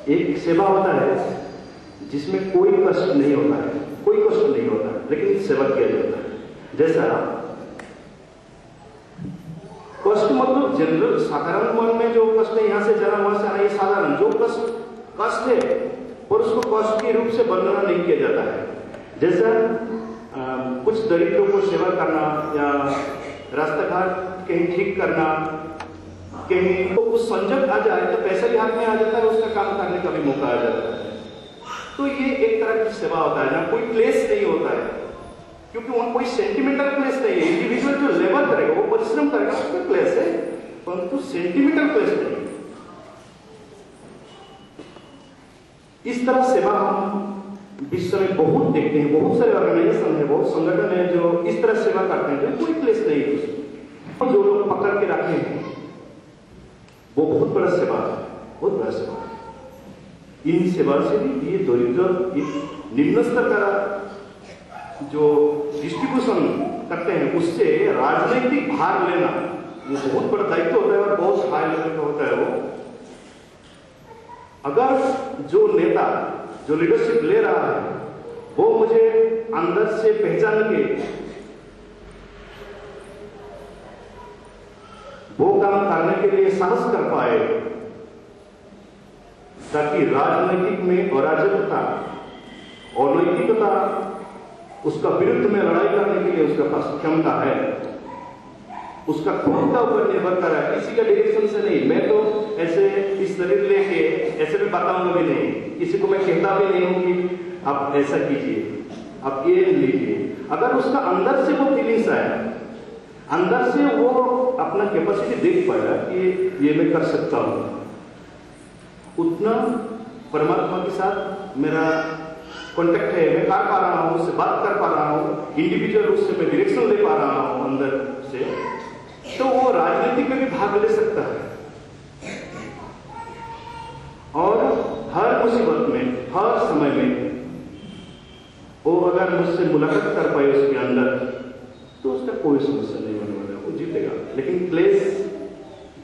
एक सेवा होता है जिसमें कोई कष्ट नहीं होता है, कोई कष्ट नहीं होता है, लेकिन सेवा किया जाता है। जैसा कष्ट मतलब जनरल साधारण मन में जो कष्ट है, यहां से जरा वहां से आना, ये साधारण जो कष्ट है, और उसको कष्ट के रूप से वर्णना नहीं किया जाता है। जैसा कुछ दरिद्रों को सेवा करना या रास्ता घाट कहीं ठीक करना, कहीं तो कुछ संजट आ जाए तो पैसा भी हाथ में आ जाता है, उसका काम करने का भी मौका आ जाता है। तो ये एक तरह की सेवा होता है जहां कोई क्लेश नहीं होता है, क्योंकि वहां कोई सेंटिमेंटल क्लेश नहीं है। इंडिविजुअल जो लेबर करेगा, वो परिश्रम करेगा, उसका क्लेश है, परंतु सेंटिमेंटल क्लेश नहीं। इस तरह सेवा हम विश्व में बहुत देखते हैं, बहुत सारे ऑर्गेनाइजेशन है, बहुत संगठन है जो इस तरह सेवा करते हैं, तो कोई क्लेश नहीं है उसमें। जो लोग पकड़ के रखे हैं वो बहुत बड़ा सेवा है, बहुत बड़ा सेवा है। इन सेवा से भी ये दरिद्र निम्न स्तर का जो डिस्ट्रीब्यूशन करते हैं, उससे राजनीतिक भाग लेना वो बहुत बड़ा दायित्व होता है और बहुत हाई लेवल का होता है। वो अगर जो नेता जो लीडरशिप ले रहा है वो मुझे अंदर से पहचान के वो काम करने के लिए साहस कर पाए, ताकि राजनीतिक में अराजकता और नैतिकता उसका विरुद्ध में लड़ाई करने के लिए उसके पास क्षमता है, उसका खुद का ऊपर निर्भर कर रहा है, किसी का डायरेक्शन से नहीं। मैं तो ऐसे इस शरीर लेके ऐसे भी बताऊंगा भी नहीं, किसी को मैं कहता भी नहीं हूं कि आप ऐसा कीजिए, आप ये लीजिए। अगर उसका अंदर से वो फीलिंग्स आया, अंदर से वो अपना कैपेसिटी देख पाया कि ये मैं कर सकता हूं, उतना परमात्मा के साथ मेरा कांटेक्ट है, मैं कर पा रहा हूं, उससे बात कर पा रहा हूं, इंडिविजुअल रूप से मैं डायरेक्शन ले पा रहा हूं अंदर से, तो वो राजनीति में भी भाग ले सकता है। और हर मुसीबत में, हर समय में वो अगर मुझसे मुलाकात कर पाए उसके अंदर, तो उसका कोई समस्या नहीं होने वाला, वो जीतेगा। लेकिन क्लेश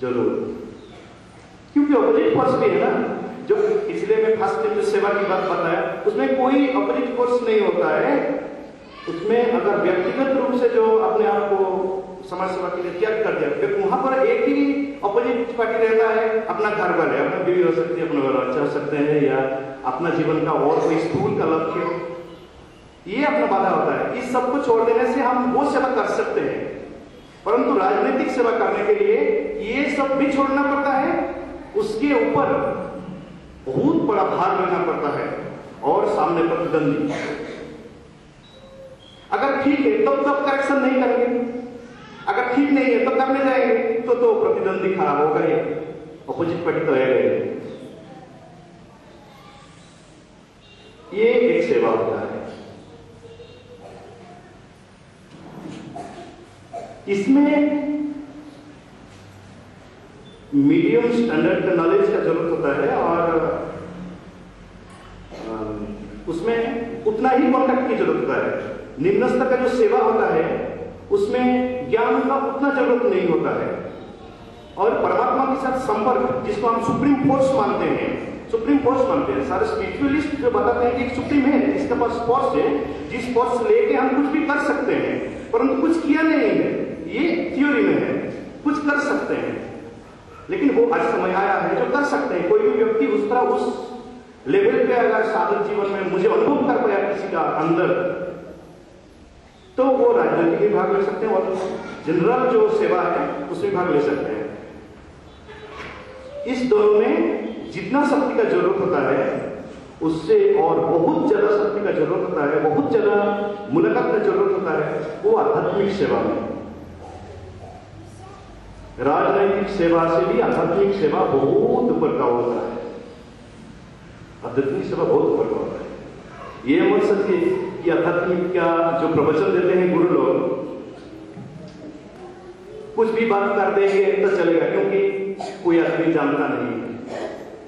जरूर, क्योंकि अपोजिट फोर्स भी है ना। जो इसलिए मैं फर्स्ट टाइम जो सेवा की बात बताया, उसमें कोई अपोजिट फोर्स नहीं होता है। उसमें अगर व्यक्तिगत रूप से जो अपने आप को समाज सेवा के लिए त्याग कर दिया, वहां पर एक ही अपोजिट पार्टी रहता है, अपना घर वाले, अपना बीवी हो सकती है, अपना बच्चा हो सकते हैं, या अपना जीवन का और कोई स्कूल का लक्ष्य, ये अपना बाधा होता है। इस सब को छोड़ देने से हम वो सेवा कर सकते हैं, परंतु राजनीतिक सेवा करने के लिए ये सब भी छोड़ना पड़ता है, उसके ऊपर बहुत बड़ा भार लेना पड़ता है, और सामने प्रतिद्वंदी अगर ठीक है तब करेक्शन नहीं करेंगे, अगर ठीक नहीं है तो करने जाएंगे, तो प्रतिद्वंदी खराब होगा, ही अपोजिट पार्टी तो आएगा। ये एक सेवा होता है। इसमें मीडियम स्टैंडर्ड का नॉलेज का जरूरत होता है, और उसमें उतना ही कॉन्टेक्ट की जरूरत होता है। निम्न स्तर का जो सेवा होता है उसमें ज्ञान का उतना जरूरत नहीं होता है, और परमात्मा के साथ संपर्क, जिसको हम सुप्रीम फोर्स मानते हैं, सुप्रीम फोर्स मानते हैं। सारे स्पिरिचुअलिस्ट जो बताते हैं कि एक सुप्रीम है, इसके पास फोर्स है, जिस फोर्स लेके हम कुछ भी कर सकते हैं, परंतु कुछ किया नहीं है, ये थ्योरी में है, कुछ कर सकते हैं, लेकिन वो आज समय आया है जो कर सकते हैं। कोई भी व्यक्ति उस तरह उस लेवल पे अगर साधन जीवन में मुझे अनुभव कर पाया किसी का अंदर, तो वो राजनीति में भाग ले सकते हैं, और जनरल जो सेवा है उसमें भाग ले सकते हैं। इस दौर में जितना शक्ति का जरूरत होता है उससे और बहुत ज्यादा शक्ति का जरूरत होता है, बहुत ज्यादा मुलाकात का जरूरत होता है, वो आध्यात्मिक सेवा में। राजनैतिक सेवा से भी आध्यात्मिक सेवा बहुत ऊपर का होता है, आध्यात्मिक सेवा बहुत ऊपर का होता है। ये मत समझिए कि आध्यात्मिक का जो प्रवचन देते हैं गुरु लोग, कुछ भी बात कर देंगे तो चलेगा, क्योंकि कोई आदमी जानता नहीं है,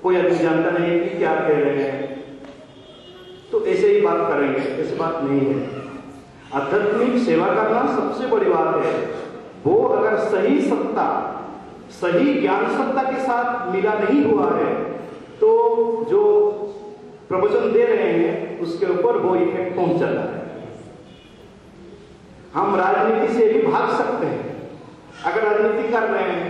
कोई आदमी जानता नहीं है कि क्या कह रहे हैं, तो ऐसे ही बात करेंगे, ऐसी बात नहीं है। आध्यात्मिक सेवा करना सबसे बड़ी बात है। वो अगर सही सत्ता, सही ज्ञान सत्ता के साथ मिला नहीं हुआ है, तो जो प्रवचन दे रहे हैं उसके ऊपर वो इफेक्ट पहुंच जाता है। हम राजनीति से भी भाग सकते हैं। अगर राजनीति कर रहे हैं,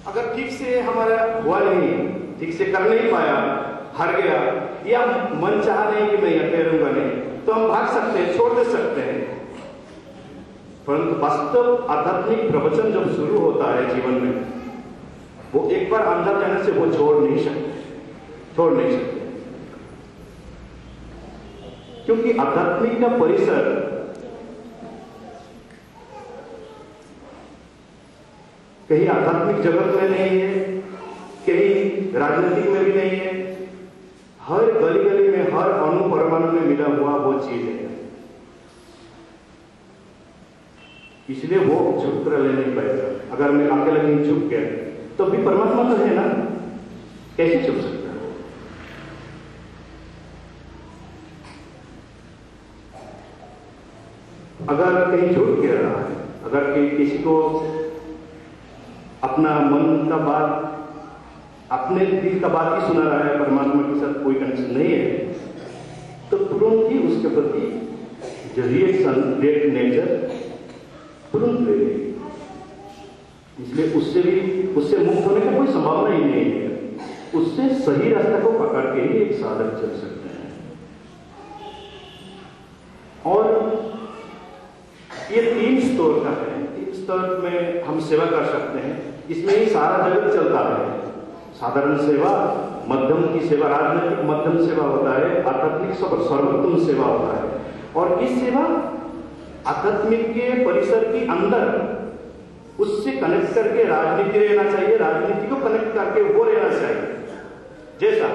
अगर ठीक से हमारा हुआ नहीं, ठीक से कर नहीं पाया, हार गया, या मन चाह नहीं कि मैं यह करूंगा नहीं, तो हम भाग सकते हैं, छोड़ दे सकते हैं। परंतु वास्तव आध्यात्मिक प्रवचन जब शुरू होता है जीवन में, वो एक बार अंदर जाने से वो छोड़ नहीं सकते। क्योंकि आध्यात्मिक का परिसर कहीं आध्यात्मिक जगत में नहीं है, कहीं राजनीतिक में भी नहीं है, हर गली गली में, हर अणु परमाणु में मिला हुआ वो चीज है। इसलिए वो छुप कर ले नहीं पाएगा। अगर मैं अकेला कहीं छुप गया तो भी परमात्मा तो है ना, कैसे छुप सकता है? अगर कहीं झूठ कह रहा है, अगर किसी को अपना मन का बात, अपने दिल का बात ही सुना रहा है, परमात्मा के साथ कोई कनेक्शन नहीं है, तो तुरंत ही उसके प्रति जो रिएक्शन, रिएक्ट नेचर तुरंत ले लेगी। इसलिए उससे मुक्त होने का कोई संभावना ही नहीं है। उससे सही रास्ते को पकड़ के ही एक साधक चल सकते हैं। और ये 3 स्तर का है। 3 स्तर में हम सेवा कर सकते हैं। इसमें ही सारा जगत चलता है। साधारण सेवा, मध्यम की सेवा, राजनीतिक मध्यम सेवा होता है, आध्यात्मिक सर्वोत्तम सेवा होता है। और इस सेवा आध्यात्मिक के परिसर के अंदर उससे कनेक्ट करके राजनीति रहना चाहिए, राजनीति को कनेक्ट करके वो रहना चाहिए। जैसा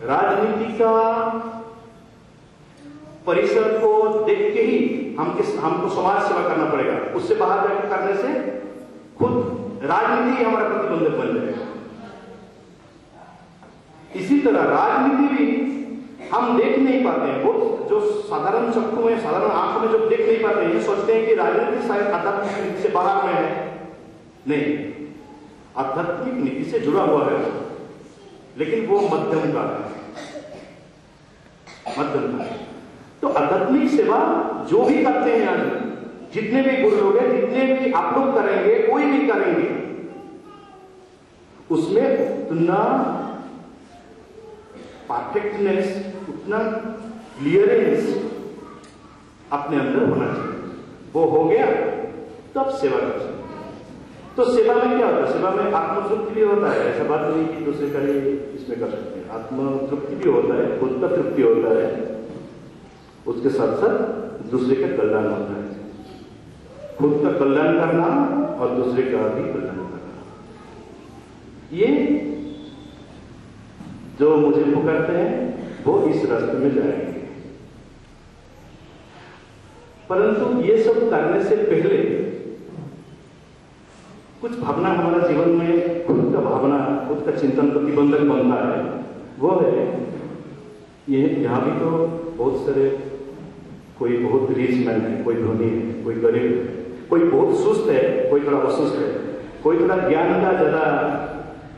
राजनीति का परिसर को देख के ही हमको समाज सेवा करना पड़ेगा। उससे बाहर जाकर करने से खुद राजनीति हमारा प्रतिबंधक बन जाएगा। इसी तरह राजनीति भी हम देख नहीं पाते हैं। वो जो साधारण चक्षु में, साधारण आंखों में जो देख नहीं पाते हैं, सोचते हैं कि राजनीति शायद आध्यात्मिक नीति से बाहर में है। नहीं, आध्यात्मिक नीति से जुड़ा हुआ है, लेकिन वो मध्यम का है। तो आध्यात्मिक सेवा जो भी करते हैं आज, जितने भी गुरु लोग हैं, जितने भी आप लोग करेंगे, कोई भी करेंगे, उसमें उतना परफेक्टनेस, उतना क्लियरेंस अपने अंदर होना चाहिए। वो हो गया तब सेवा कर सकते हैं। तो सेवा में क्या होता है? सेवा में आत्मतृप्ति भी होता है। ऐसा बात नहीं कि दूसरे का इसमें कर सकते हैं। आत्मतृप्ति भी होता है, खुद का तृप्ति होता है, उसके साथ साथ दूसरे का कल्याण होता है। खुद का कल्याण करना और दूसरे का भी कल्याण करना, ये जो मुझे पुकारते हैं वो इस रास्ते में जाएंगे। परंतु ये सब करने से पहले कुछ भावना हमारा जीवन में, खुद का भावना, खुद का चिंतन प्रतिबंधक बनता है। वो है ये, यहां भी तो बहुत सारे, कोई बहुत रिच मैन है, कोई धनी है, कोई गरीब है, कोई बहुत सुस्त है, कोई थोड़ा असुस्त है, कोई थोड़ा ज्ञान का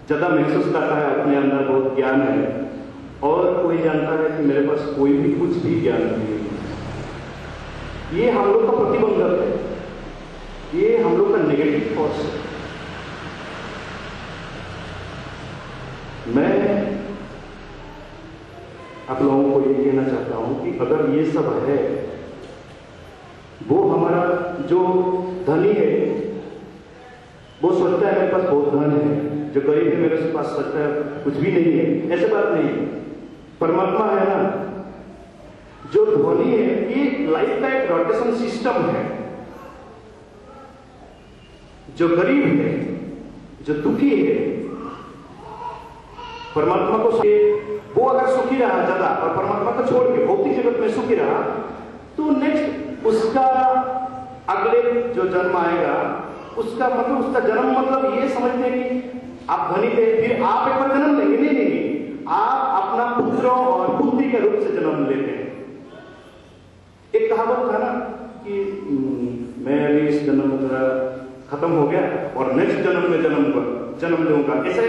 ज्यादा महसूस करता है, अपने अंदर बहुत ज्ञान है, और कोई जानता है कि मेरे पास कोई भी कुछ भी ज्ञान नहीं है। ये हम लोग का प्रतिबंधक है, ये हम लोग का नेगेटिव फोर्स है। मैं आप लोगों को ये कहना चाहता हूं कि अगर ये सब है, वो हमारा जो धनी है वो सोचता है मेरे पास बहुत धन है, जो गरीब है मेरे पास सोचता है कुछ भी नहीं है। ऐसे बात नहीं है। परमात्मा है ना, जो धनी है, ये लाइफ का एक रोटेशन सिस्टम है। जो गरीब है, जो दुखी है, परमात्मा को वो अगर सुखी रहा ज्यादा और परमात्मा को छोड़ के भौतिक जगत में सुखी रहा, तो नेक्स्ट उसका अगले जो जन्म आएगा, उसका जन्म मतलब ये समझते हैं कि आप धनी थे, फिर आप एक बार जन्म लेंगे। नहीं, आप अपना पुत्र और पुत्री के रूप से जन्म लेते हैं। एक कहावत था ना कि मैं अभी इस जन्म में खत्म हो गया और नेक्स्ट जन्म में जन्म लूंगा। ऐसे